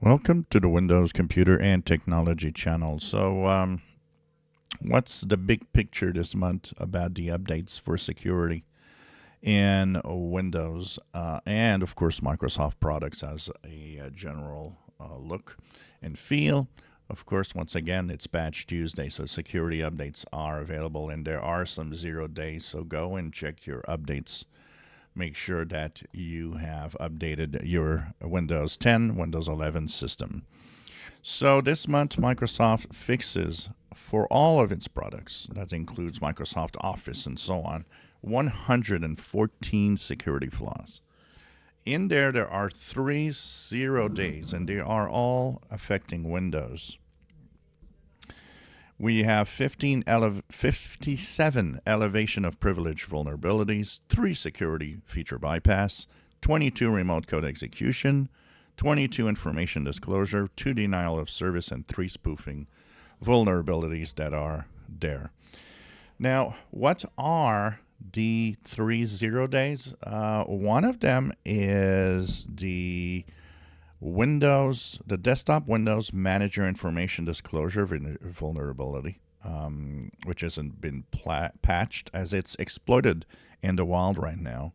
Welcome to the Windows Computer and Technology channel. What's the big picture this month about the updates for security in Windows and, of course, Microsoft products as a general look and feel? Of course, once again, it's Patch Tuesday, so security updates are available, and there are some 0 days, so go and check your updates. Make sure that you have updated your Windows 10, Windows 11 system. So this month, Microsoft fixes for all of its products, that includes Microsoft Office and so on, 114 security flaws. In there are 0 days, and they are all affecting Windows. We have 57 elevation of privilege vulnerabilities, 3 security feature bypass, 22 remote code execution, 22 information disclosure, 2 denial of service, and 3 spoofing vulnerabilities that are there. Now, what are the 0 days? One of them is the desktop Windows Manager Information Disclosure vulnerability, which hasn't been patched as it's exploited in the wild right now.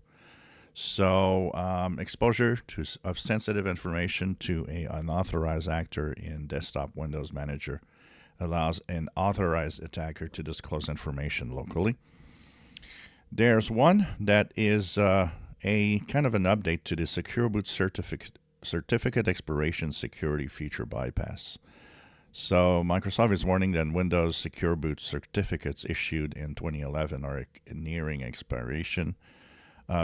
So exposure of sensitive information to an unauthorized actor in desktop Windows Manager allows an authorized attacker to disclose information locally. There's one that is a kind of an update to the Secure Boot certificate expiration security feature bypass. So Microsoft is warning that Windows Secure Boot certificates issued in 2011 are nearing expiration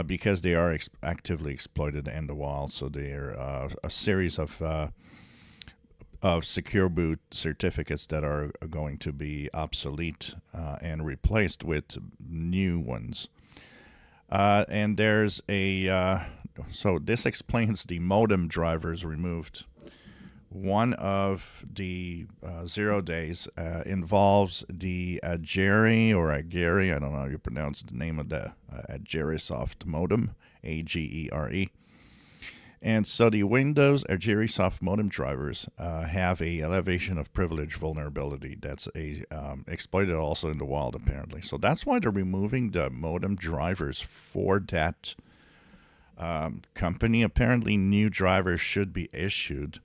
because they are actively exploited in the wild. So they're a series of Secure Boot certificates that are going to be obsolete and replaced with new ones. And there's so this explains the modem drivers removed. One of the 0 days involves the Agere or Agere, I don't know how you pronounce the name of the Agerisoft modem, Agere. And so the Windows Agerisoft modem drivers have a elevation of privilege vulnerability that's exploited also in the wild, apparently. So that's why they're removing the modem drivers for that company. Apparently, new drivers should be issued.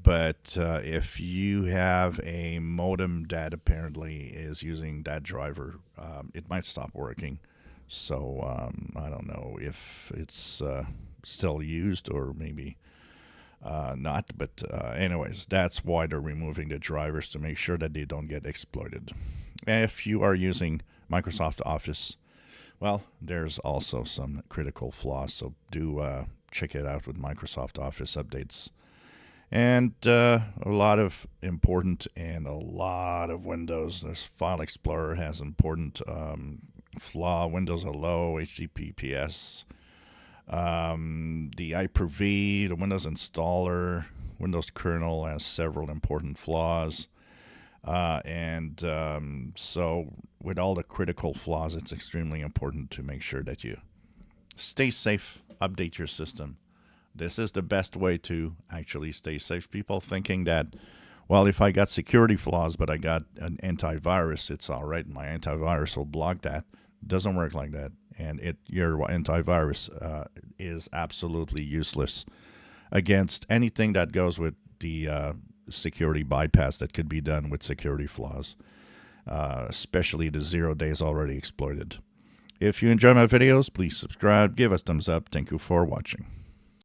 But if you have a modem that apparently is using that driver, it might stop working. So I don't know if it's still used or maybe not. But anyways, that's why they're removing the drivers to make sure that they don't get exploited. If you are using Microsoft Office, well, there's also some critical flaws. So do check it out with Microsoft Office updates. And a lot of important and a lot of Windows. There's File Explorer has important flaw. Windows Hello, HTTPS, the Hyper-V, the Windows installer, Windows kernel has several important flaws. So with all the critical flaws, it's extremely important to make sure that you stay safe, update your system. This is the best way to actually stay safe. People thinking that, well, if I got security flaws, but I got an antivirus, it's all right. My antivirus will block that. It doesn't work like that. And your antivirus is absolutely useless against anything that goes with the security bypass that could be done with security flaws, especially the 0 days already exploited. If you enjoy my videos, please subscribe, give us thumbs up. Thank you for watching.